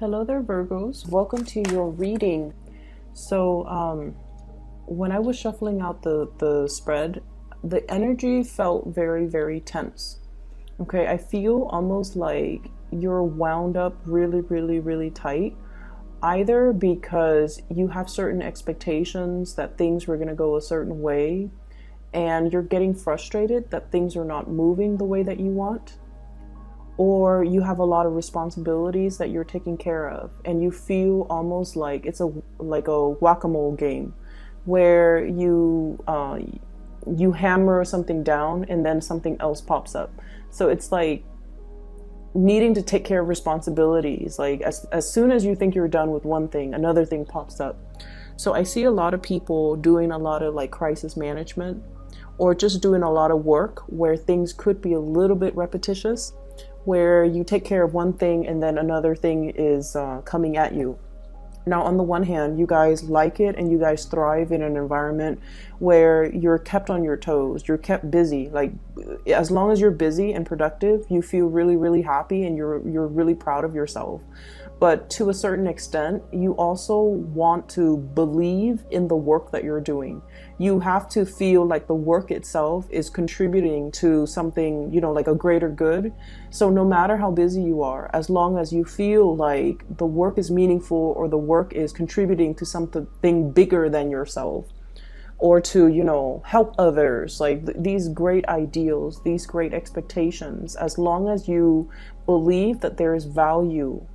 Hello there, Virgos. Welcome to your reading. So, when I was shuffling out the spread, the energy felt very, very tense. Okay, I feel almost like you're wound up really, really, really tight, either because you have certain expectations that things were going to go a certain way, and you're getting frustrated that things are not moving the way that you want, or you have a lot of responsibilities that you're taking care of and you feel almost like it's a whack-a-mole game where you hammer something down and then something else pops up. So it's like needing to take care of responsibilities. Like as soon as you think you're done with one thing, another thing pops up. So I see a lot of people doing a lot of like crisis management, or just doing a lot of work where things could be a little bit repetitious, where you take care of one thing and then another thing is coming at you. Now, on the one hand, you guys like it and you guys thrive in an environment where you're kept on your toes, you're kept busy. Like, as long as you're busy and productive, you feel really, really happy and you're really proud of yourself. But to a certain extent, you also want to believe in the work that you're doing. You have to feel like the work itself is contributing to something, like a greater good. So no matter how busy you are, as long as you feel like the work is meaningful or the work is contributing to something bigger than yourself, or to, help others, like these great ideals, these great expectations, as long as you believe that there is value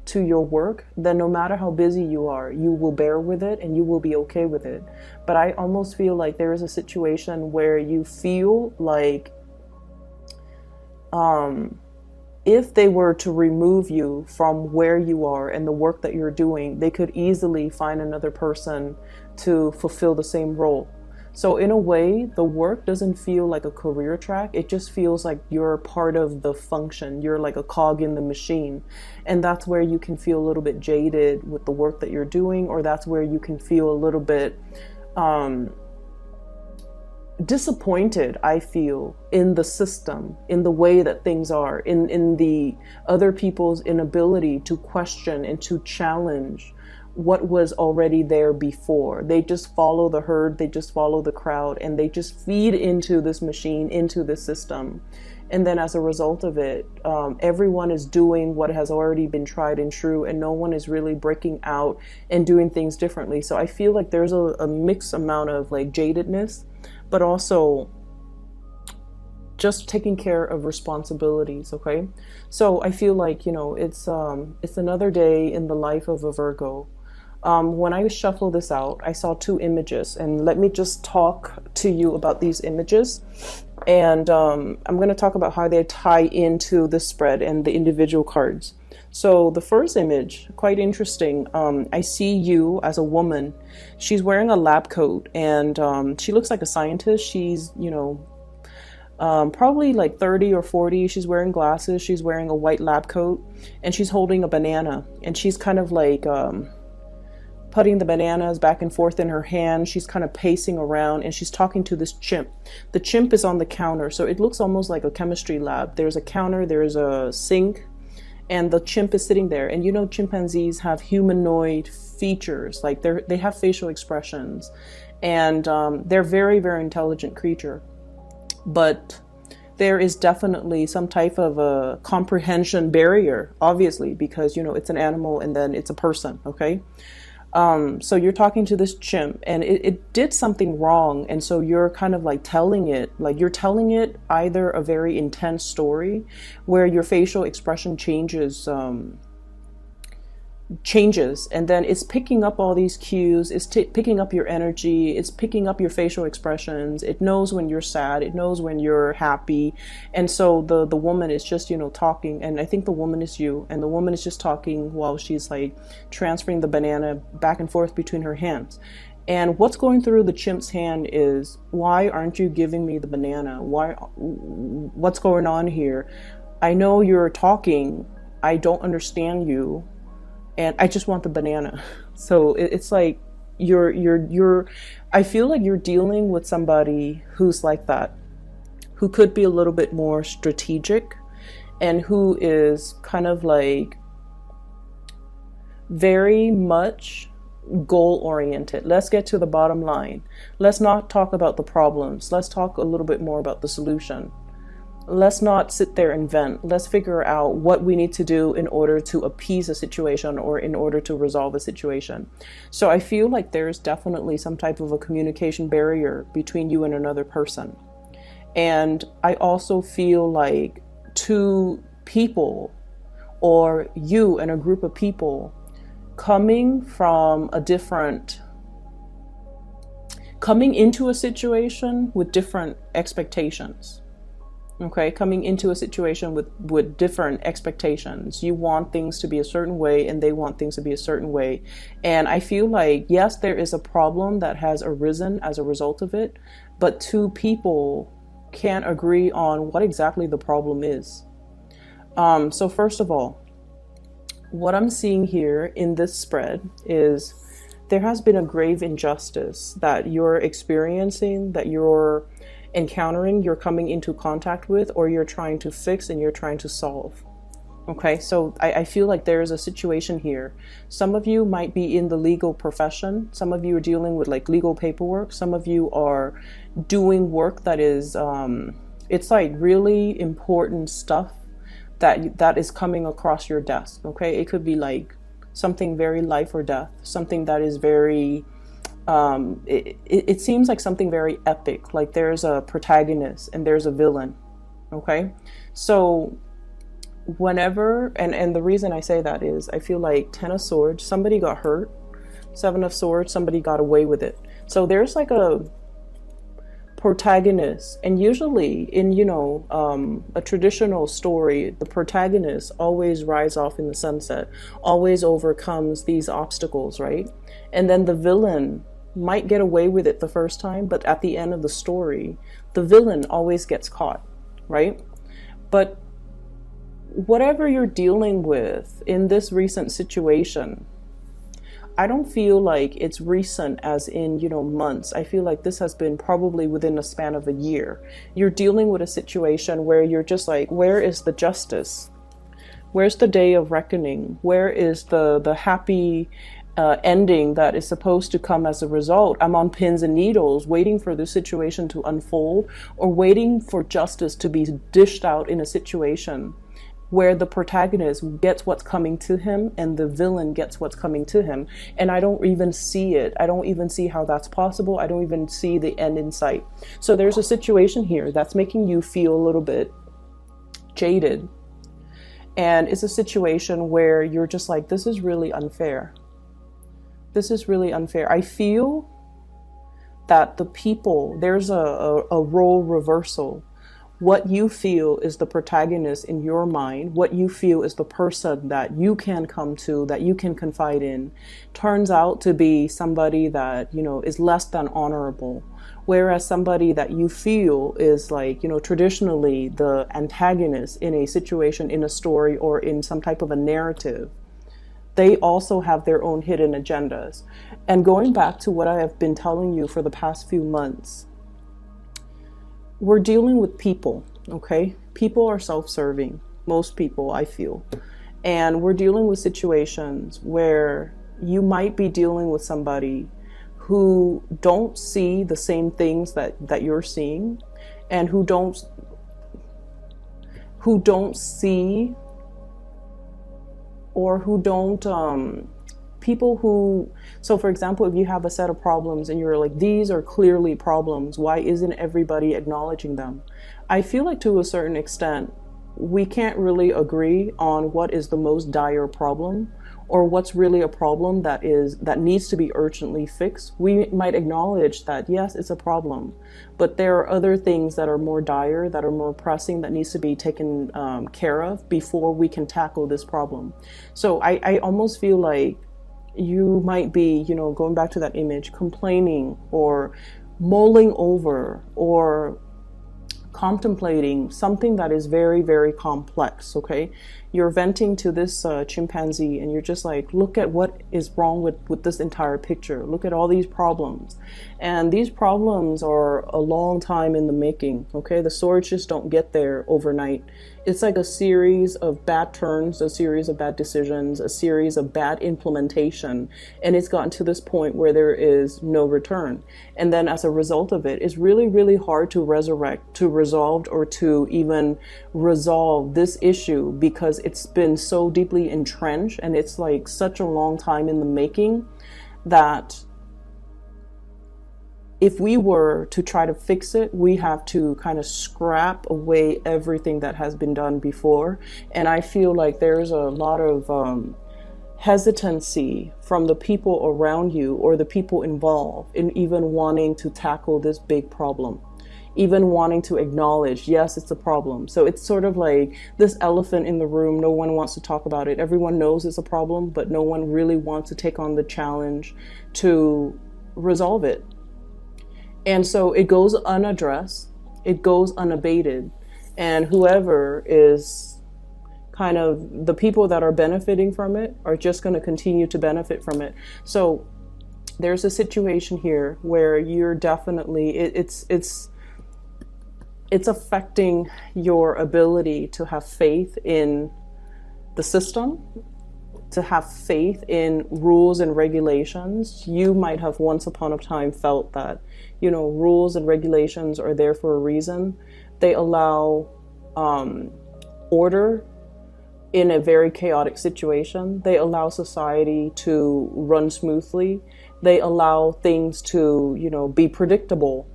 to your work, then no matter how busy you are, you will bear with it and you will be okay with it. But I almost feel like there is a situation where you feel like if they were to remove you from where you are and the work that you're doing, they could easily find another person to fulfill the same role. So in a way, the work doesn't feel like a career track. It just feels like you're part of the function. You're like a cog in the machine. And that's where you can feel a little bit jaded with the work that you're doing, or that's where you can feel a little bit disappointed, I feel, in the system, in the way that things are, in the other people's inability to question and to challenge what was already there before. They just follow the herd, they just follow the crowd, and they just feed into this machine, into this system. And then as a result of it, everyone is doing what has already been tried and true, and no one is really breaking out and doing things differently. So I feel like there's a mixed amount of like jadedness, but also just taking care of responsibilities. Okay, so I feel like it's another day in the life of a Virgo. When I shuffle this out, I saw two images, and let me just talk to you about these images. And I'm going to talk about how they tie into the spread and the individual cards. So the first image, quite interesting. I see you as a woman. She's wearing a lab coat, and she looks like a scientist. She's, probably like 30 or 40. She's wearing glasses. She's wearing a white lab coat, and she's holding a banana. And she's kind of like putting the bananas back and forth in her hand. She's kind of pacing around, and she's talking to this chimp. The chimp is on the counter, so it looks almost like a chemistry lab. There's a counter, there's a sink, and the chimp is sitting there. And chimpanzees have humanoid features, like they have facial expressions, and they're very, very intelligent creature. But there is definitely some type of a comprehension barrier, obviously, because it's an animal and then it's a person. Okay. So you're talking to this chimp, and it did something wrong. And so you're kind of like telling it either a very intense story where your facial expression changes, and then it's picking up all these cues. It's picking up your energy. It's picking up your facial expressions. It knows when you're sad. It knows when you're happy. And so the woman is just, talking. And I think the woman is you. And the woman is just talking while she's like transferring the banana back and forth between her hands. And what's going through the chimp's hand is, why aren't you giving me the banana? What's going on here? I know you're talking. I don't understand you. And I just want the banana. So it's like I feel like you're dealing with somebody who's like that, who could be a little bit more strategic, and who is kind of like very much goal oriented. Let's get to the bottom line. Let's not talk about the problems. Let's talk a little bit more about the solution. Let's not sit there and vent. Let's figure out what we need to do in order to appease a situation or in order to resolve a situation. So I feel like there's definitely some type of a communication barrier between you and another person. And I also feel like two people, or you and a group of people, coming into a situation with different expectations. Okay, coming into a situation with different expectations. You want things to be a certain way and they want things to be a certain way. And I feel like, yes, there is a problem that has arisen as a result of it, but two people can't agree on what exactly the problem is. So first of all, what I'm seeing here in this spread is there has been a grave injustice that you're experiencing, that you're encountering, you're coming into contact with, or you're trying to fix and you're trying to solve. Okay, so I feel like there is a situation here. Some of you might be in the legal profession. Some of you are dealing with like legal paperwork. Some of you are doing work that is, it's like really important stuff that is coming across your desk. Okay, it could be like something very life or death, something that is very, it seems like something very epic, like there's a protagonist and there's a villain. Okay, so whenever, and the reason I say that is I feel like 10 of Swords, somebody got hurt. 7 of Swords, somebody got away with it. So there's like a protagonist, and usually in, you know, a traditional story, the protagonist always rides off in the sunset, always overcomes these obstacles, right? And then the villain might get away with it the first time, but at the end of the story, the villain always gets caught, right? But whatever you're dealing with in this recent situation, I don't feel like it's recent as in, you know, months. I feel like this has been probably within a span of a year. You're dealing with a situation where you're just like, where is the justice? Where's the day of reckoning? Where is the happy ending that is supposed to come as a result? I'm on pins and needles waiting for the situation to unfold, or waiting for justice to be dished out in a situation where the protagonist gets what's coming to him and the villain gets what's coming to him. And I don't even see it. I don't even see how that's possible. I don't even see the end in sight. So there's a situation here that's making you feel a little bit jaded. And it's a situation where you're just like, this is really unfair. This is really unfair. I feel that the people, there's a role reversal. What you feel is the protagonist in your mind, what you feel is the person that you can come to, that you can confide in, turns out to be somebody that, you know, is less than honorable. Whereas somebody that you feel is like, you know, traditionally the antagonist in a situation, in a story, or in some type of a narrative, they also have their own hidden agendas. And going back to what I have been telling you for the past few months, we're dealing with people, okay? People are self-serving, most people, I feel. And we're dealing with situations where you might be dealing with somebody who don't see the same things that you're seeing, and who don't see, or who don't, people who, so for example, if you have a set of problems and you're like, these are clearly problems, why isn't everybody acknowledging them? I feel like to a certain extent, we can't really agree on what is the most dire problem, or what's really a problem that needs to be urgently fixed. We might acknowledge that, yes, it's a problem, but there are other things that are more dire, that are more pressing, that needs to be taken care of before we can tackle this problem. So I almost feel like you might be, you know, going back to that image, complaining or mulling over or contemplating something that is very, very complex, okay? you're venting to this chimpanzee, and you're just like, look at what is wrong with this entire picture. Look at all these problems. And these problems are a long time in the making, okay? The swords just don't get there overnight. It's like a series of bad turns, a series of bad decisions, a series of bad implementation. And it's gotten to this point where there is no return. And then as a result of it, it's really, really hard to resolve, or to even resolve this issue, because it's been so deeply entrenched, and it's like such a long time in the making, that if we were to try to fix it, we have to kind of scrap away everything that has been done before. And I feel like there's a lot of hesitancy from the people around you, or the people involved, in even wanting to tackle this big problem, even wanting to acknowledge, yes, it's a problem. So it's sort of like this elephant in the room. No one wants to talk about it. Everyone knows it's a problem, but no one really wants to take on the challenge to resolve it. And so it goes unaddressed, it goes unabated, and whoever is kind of the people that are benefiting from it are just going to continue to benefit from it. So there's a situation here where you're definitely, it's affecting your ability to have faith in the system, to have faith in rules and regulations. You might have once upon a time felt that, you know, rules and regulations are there for a reason. They allow order in a very chaotic situation. They allow society to run smoothly. They allow things to, you know, be predictable.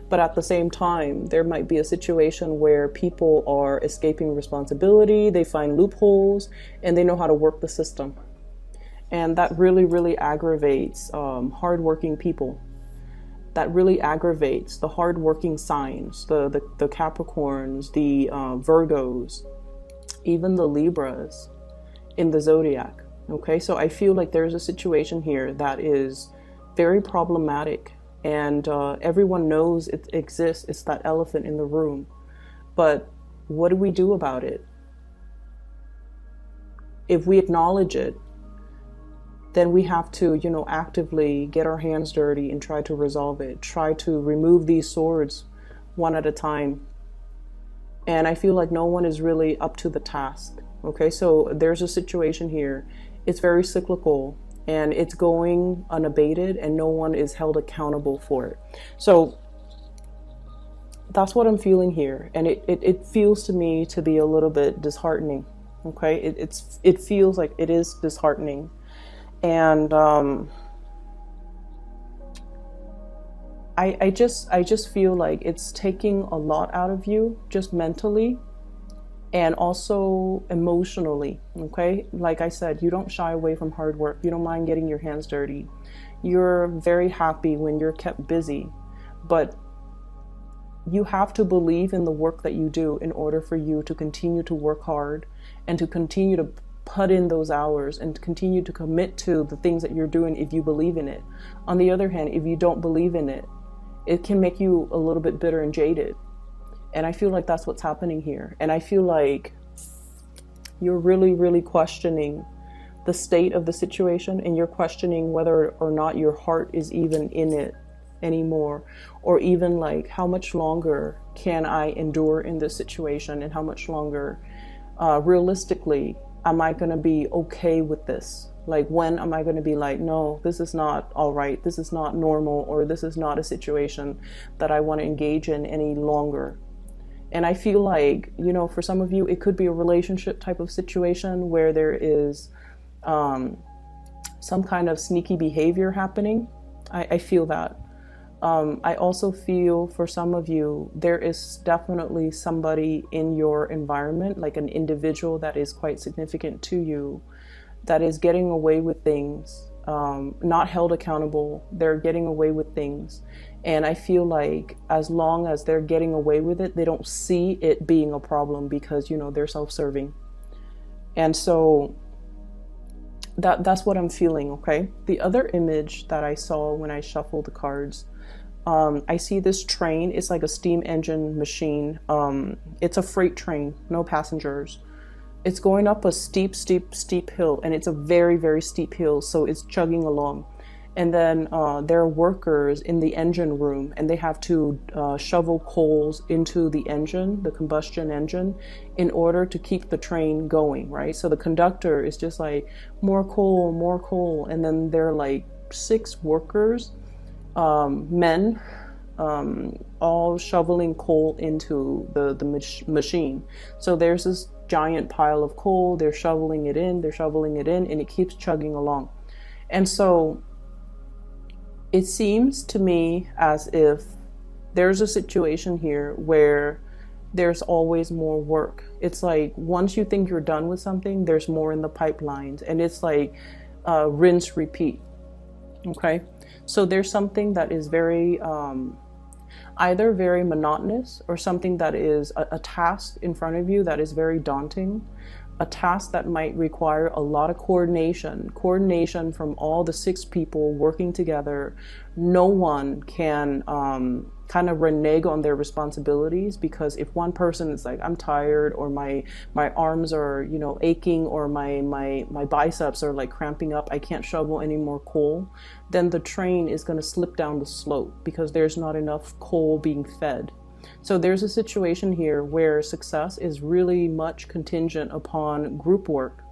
But at the same time, there might be a situation where people are escaping responsibility, they find loopholes, and they know how to work the system. And that really, really aggravates hardworking people. That really aggravates the hardworking signs, the Capricorns, the Virgos, even the Libras in the zodiac. Okay, so I feel like there's a situation here that is very problematic. And everyone knows it exists. It's that elephant in the room. But what do we do about it? If we acknowledge it, then we have to, you know, actively get our hands dirty and try to resolve it. Try to remove these swords one at a time. And I feel like no one is really up to the task. Okay, so there's a situation here. It's very cyclical. And it's going unabated, and no one is held accountable for it. So that's what I'm feeling here. And it feels to me to be a little bit disheartening. Okay, it feels like it is disheartening. And I just feel like it's taking a lot out of you, just mentally. And also emotionally, okay? Like I said, you don't shy away from hard work. You don't mind getting your hands dirty. You're very happy when you're kept busy. But you have to believe in the work that you do in order for you to continue to work hard and to continue to put in those hours and continue to commit to the things that you're doing if you believe in it. On the other hand, if you don't believe in it, it can make you a little bit bitter and jaded. And I feel like that's what's happening here. And I feel like you're really, really questioning the state of the situation, and you're questioning whether or not your heart is even in it anymore, or even like, how much longer can I endure in this situation, and how much longer realistically am I going to be okay with this? Like, when am I going to be like, no, this is not all right, this is not normal, or this is not a situation that I want to engage in any longer. And I feel like, you know, for some of you, it could be a relationship type of situation where there is some kind of sneaky behavior happening. I feel that. I also feel for some of you, there is definitely somebody in your environment, like an individual that is quite significant to you, that is getting away with things, not held accountable. They're getting away with things. And I feel like as long as they're getting away with it, they don't see it being a problem because, you know, they're self-serving. And so that's what I'm feeling, okay? The other image that I saw when I shuffled the cards, I see this train. It's like a steam engine machine. It's a freight train, no passengers. It's going up a steep hill, and it's a very, very steep hill, so it's chugging along. And then there are workers in the engine room, and they have to shovel coals into the engine, the combustion engine, in order to keep the train going, right? So the conductor is just like, more coal, and then there are like 6 workers, men, all shoveling coal into the machine. So there's this giant pile of coal, they're shoveling it in, and it keeps chugging along. And so it seems to me as if there's a situation here where there's always more work. It's like once you think you're done with something, there's more in the pipelines, and it's like rinse, repeat. Okay, so there's something that is very either very monotonous, or something that is a task in front of you that is very daunting, a task that might require a lot of coordination from all the 6 people working together. No one can kind of renege on their responsibilities, because if one person is like, I'm tired, or my arms are, you know, aching, or my biceps are like cramping up, I can't shovel any more coal, then the train is going to slip down the slope because there's not enough coal being fed. So there's a situation here where success is really much contingent upon group work,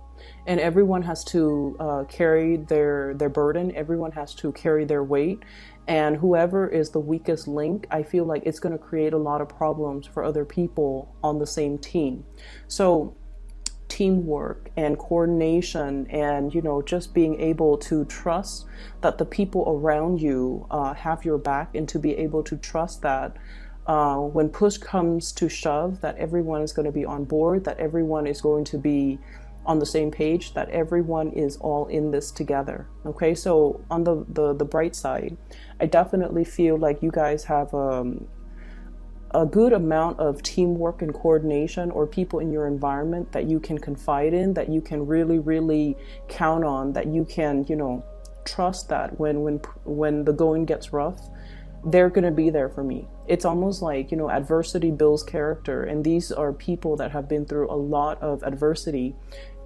and everyone has to carry their burden, everyone has to carry their weight, and whoever is the weakest link, I feel like it's going to create a lot of problems for other people on the same team. So teamwork and coordination, and, you know, just being able to trust that the people around you have your back, and to be able to trust that when push comes to shove, that everyone is going to be on board, that everyone is going to be on the same page, that everyone is all in this together. Okay, so on the bright side, I definitely feel like you guys have a good amount of teamwork and coordination, or people in your environment that you can confide in, that you can really, really count on, that you can, you know, trust that when the going gets rough, they're going to be there for me. It's almost like, you know, adversity builds character, and these are people that have been through a lot of adversity,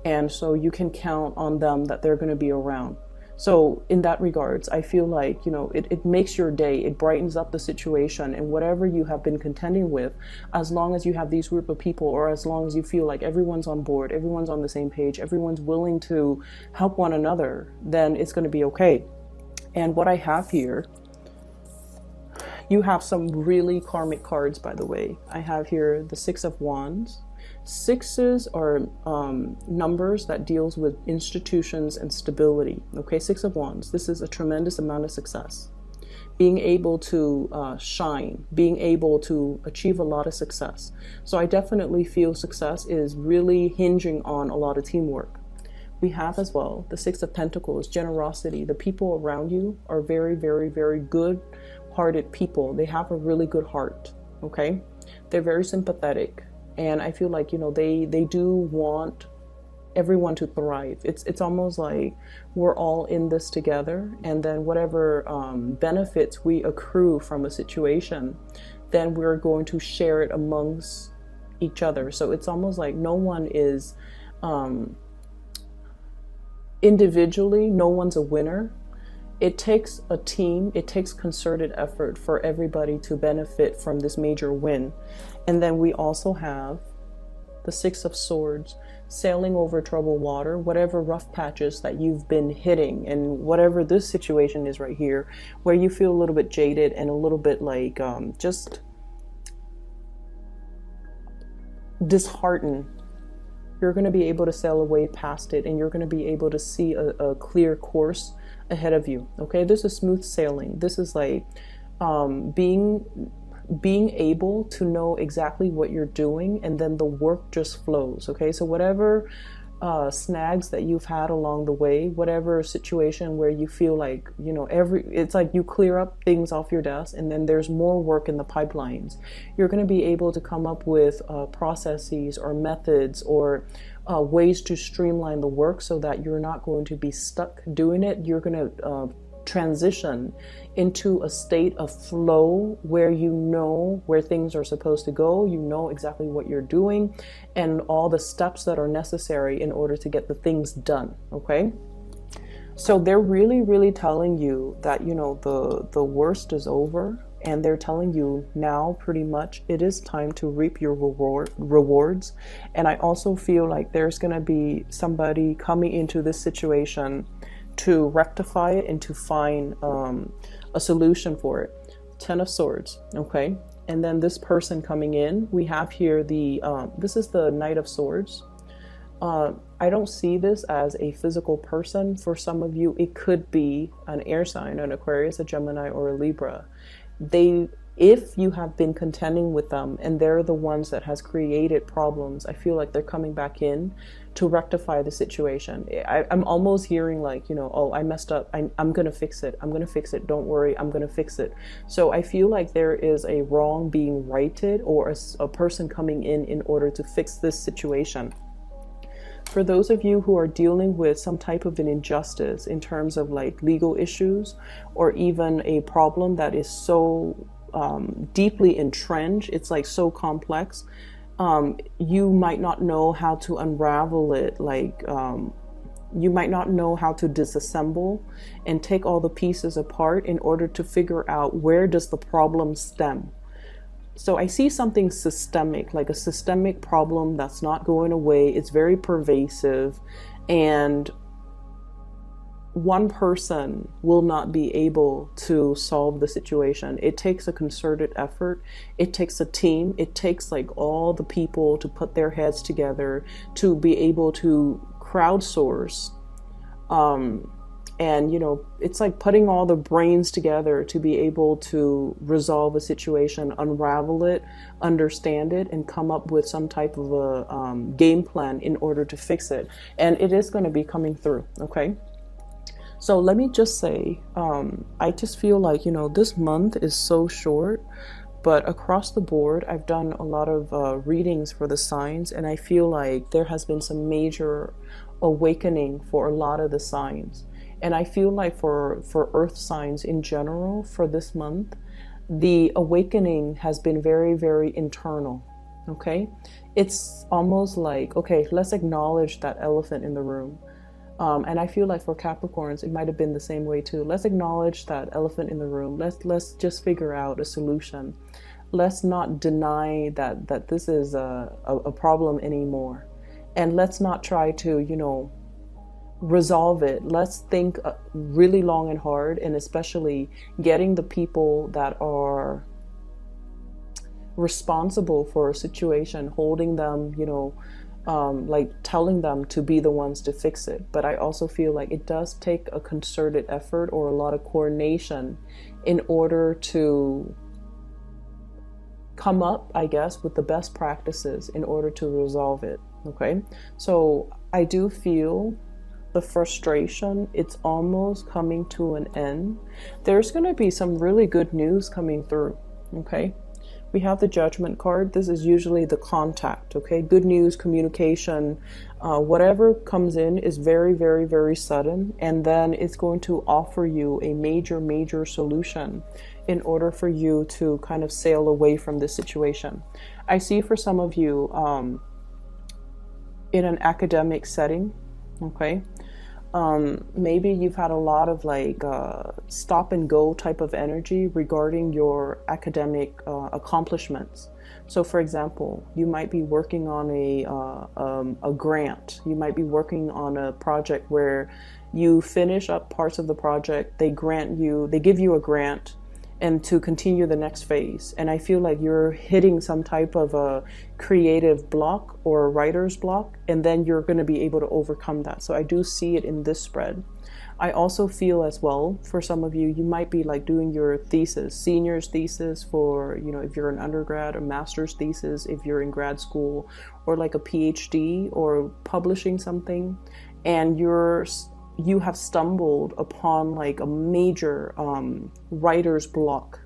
and so you can count on them, that they're going to be around. So in that regards, I feel like, you know, it makes your day, it brightens up the situation, and whatever you have been contending with, as long as you have these group of people, or as long as you feel like everyone's on board, everyone's on the same page, everyone's willing to help one another, then it's going to be okay. And what I have here, you have some really karmic cards, by the way. I have here the 6 of Wands. 6s are numbers that deals with institutions and stability. Okay, 6 of Wands. This is a tremendous amount of success. Being able to shine, being able to achieve a lot of success. So I definitely feel success is really hinging on a lot of teamwork. We have as well the 6 of Pentacles, generosity. The people around you are very, very, very good-hearted people. They have a really good heart, okay? They're very sympathetic. And I feel like, you know, they do want everyone to thrive. It's almost like we're all in this together, and then whatever benefits we accrue from a situation, then we're going to share it amongst each other. So it's almost like no one is individually, no one's a winner. It takes a team, it takes concerted effort for everybody to benefit from this major win. And then we also have the 6 of Swords, sailing over troubled water, whatever rough patches that you've been hitting, and whatever this situation is right here, where you feel a little bit jaded and a little bit like just disheartened. You're going to be able to sail away past it, and you're going to be able to see a clear course ahead of you. Okay, this is smooth sailing. This is like being able to know exactly what you're doing, and then the work just flows. Okay, so whatever snags that you've had along the way, whatever situation where you feel like, you know, it's like you clear up things off your desk, and then there's more work in the pipelines. You're going to be able to come up with processes or methods or ways to streamline the work, so that you're not going to be stuck doing it. You're going to transition into a state of flow where you know where things are supposed to go, you know exactly what you're doing, and all the steps that are necessary in order to get the things done, okay? So they're really, really telling you that, you know, the worst is over, and they're telling you now pretty much it is time to reap your rewards. And I also feel like there's going to be somebody coming into this situation to rectify it and to find a solution for it. 10 of Swords, okay? And then this person coming in, we have here the, this is the Knight of Swords. I don't see this as a physical person. For some of you, it could be an air sign, an Aquarius, a Gemini, or a Libra. If you have been contending with them and they're the ones that has created problems, I feel like they're coming back in to rectify the situation. I'm almost hearing like, you know, oh, I messed up. I'm going to fix it. I'm going to fix it. Don't worry. I'm going to fix it. So I feel like there is a wrong being righted, or a person coming in order to fix this situation. For those of you who are dealing with some type of an injustice in terms of like legal issues, or even a problem that is so deeply entrenched, it's like so complex, you might not know how to unravel it. Like you might not know how to disassemble and take all the pieces apart in order to figure out where does the problem stem. So I see something systemic, like a systemic problem that's not going away. It's very pervasive, and one person will not be able to solve the situation. It takes a concerted effort. It takes a team. It takes like all the people to put their heads together to be able to crowdsource. And, you know, it's like putting all the brains together to be able to resolve a situation, unravel it, understand it, and come up with some type of a game plan in order to fix it. And it is going to be coming through, okay? So let me just say, I just feel like, you know, this month is so short, but across the board, I've done a lot of readings for the signs, and I feel like there has been some major awakening for a lot of the signs. And I feel like for earth signs in general, for this month, the awakening has been very, very internal, okay? It's almost like, okay, let's acknowledge that elephant in the room. And I feel like for Capricorns, it might have been the same way too. Let's acknowledge that elephant in the room. Let's just figure out a solution. Let's not deny that this is a problem anymore. And let's not try to, you know, resolve it. Let's think really long and hard, and especially getting the people that are responsible for a situation, holding them, you know, like telling them to be the ones to fix it. But I also feel like it does take a concerted effort or a lot of coordination in order to come up, I guess, with the best practices in order to resolve it. Okay, so I do feel the frustration, it's almost coming to an end. There's going to be some really good news coming through. Okay, we have the Judgment card. This is usually the contact. Okay, good news, communication, whatever comes in is very, very, very sudden, and then it's going to offer you a major solution in order for you to kind of sail away from this situation. I see for some of you in an academic setting, okay, maybe you've had a lot of like stop and go type of energy regarding your academic accomplishments. So for example, you might be working on a grant. You might be working on a project where you finish up parts of the project, they give you a grant, and to continue the next phase. And I feel like you're hitting some type of a creative block or a writer's block, and then you're going to be able to overcome that. So I do see it in this spread. I also feel as well, for some of you, you might be like doing your thesis, senior's thesis for, you know, if you're an undergrad, a master's thesis, if you're in grad school, or like a PhD, or publishing something, and you have stumbled upon like a major writer's block.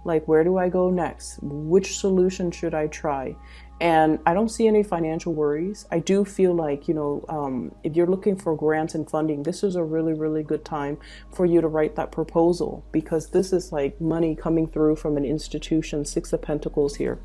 Like, where do I go next? Which solution should I try? And I don't see any financial worries. I do feel like, if you're looking for grants and funding, this is a really, really good time for you to write that proposal, because this is like money coming through from an institution, Six of Pentacles here.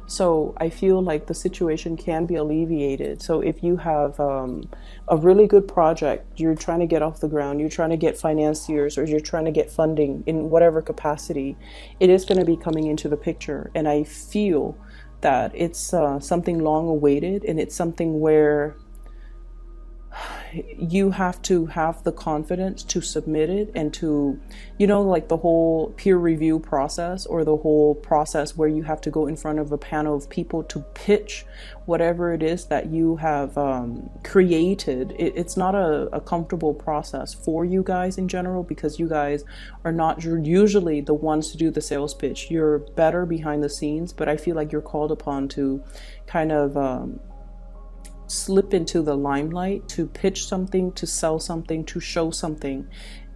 So I feel like the situation can be alleviated. So if you have a really good project, you're trying to get off the ground, you're trying to get financiers, or you're trying to get funding in whatever capacity, it is going to be coming into the picture. And I feel that it's something long awaited, and it's something where you have to have the confidence to submit it, and to, like the whole peer review process, or the whole process where you have to go in front of a panel of people to pitch whatever it is that you have created. It's not a comfortable process for you guys in general, because you guys are not usually the ones to do the sales pitch. You're better behind the scenes, but I feel like you're called upon to kind of slip into the limelight, to pitch something, to sell something, to show something.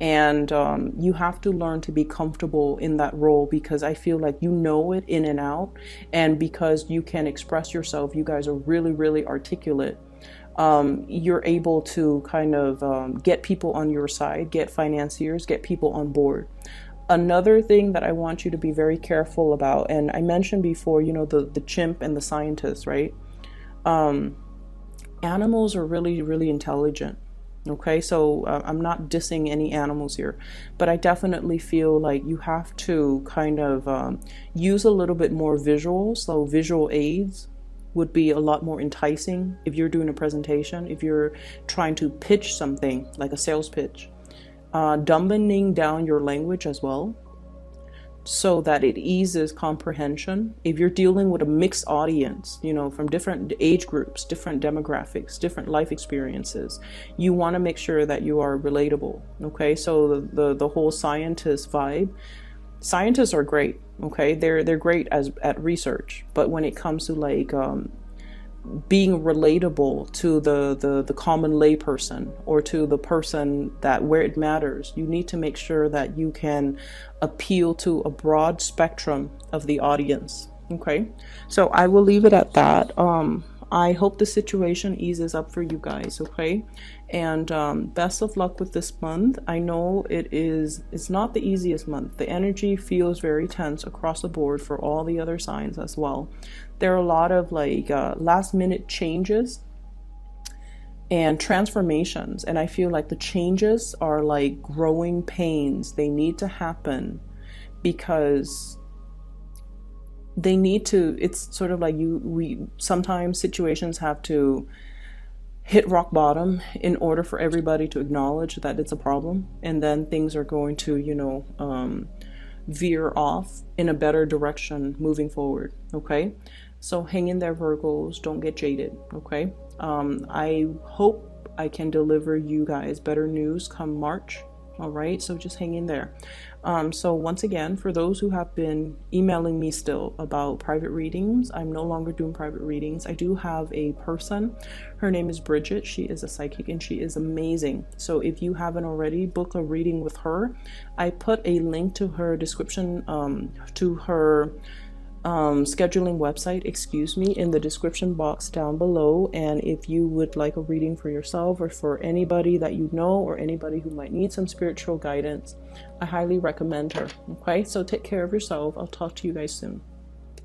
And you have to learn to be comfortable in that role, because I feel like you know it in and out. And because you can express yourself, you guys are really, really articulate. You're able to kind of get people on your side, get financiers, get people on board. Another thing that I want you to be very careful about, and I mentioned before, the chimp and the scientist, right? Animals are really, really intelligent. Okay, so I'm not dissing any animals here, but I definitely feel like you have to kind of use a little bit more visuals. So visual aids would be a lot more enticing if you're doing a presentation, if you're trying to pitch something like a sales pitch. Dumbing down your language as well, so that it eases comprehension. If you're dealing with a mixed audience, from different age groups, different demographics, different life experiences, you want to make sure that you are relatable. Okay, so the whole scientist vibe, scientists are great. Okay, they're great at research, but when it comes to like being relatable to the common layperson, or to the person that where it matters, you need to make sure that you can appeal to a broad spectrum of the audience. Okay, so I will leave it at that. I hope the situation eases up for you guys. Okay, and best of luck with this month. I know it's not the easiest month. The energy feels very tense across the board for all the other signs as well. There are a lot of like last minute changes and transformations, and I feel like the changes are like growing pains. They need to happen because they need to. It's sort of like we sometimes situations have to hit rock bottom in order for everybody to acknowledge that it's a problem, and then things are going to veer off in a better direction moving forward. Okay, so hang in there, Virgos. Don't get jaded. Okay, I hope I can deliver you guys better news come March. All right, so just hang in there. So once again, for those who have been emailing me still about private readings, I'm no longer doing private readings. I do have a person. Her name is Bridget. She is a psychic and she is amazing. So if you haven't already, book a reading with her. I put a link to her description, to her scheduling website, in the description box down below. And if you would like a reading for yourself, or for anybody that you know, or anybody who might need some spiritual guidance, I highly recommend her. Okay, so take care of yourself. I'll talk to you guys soon.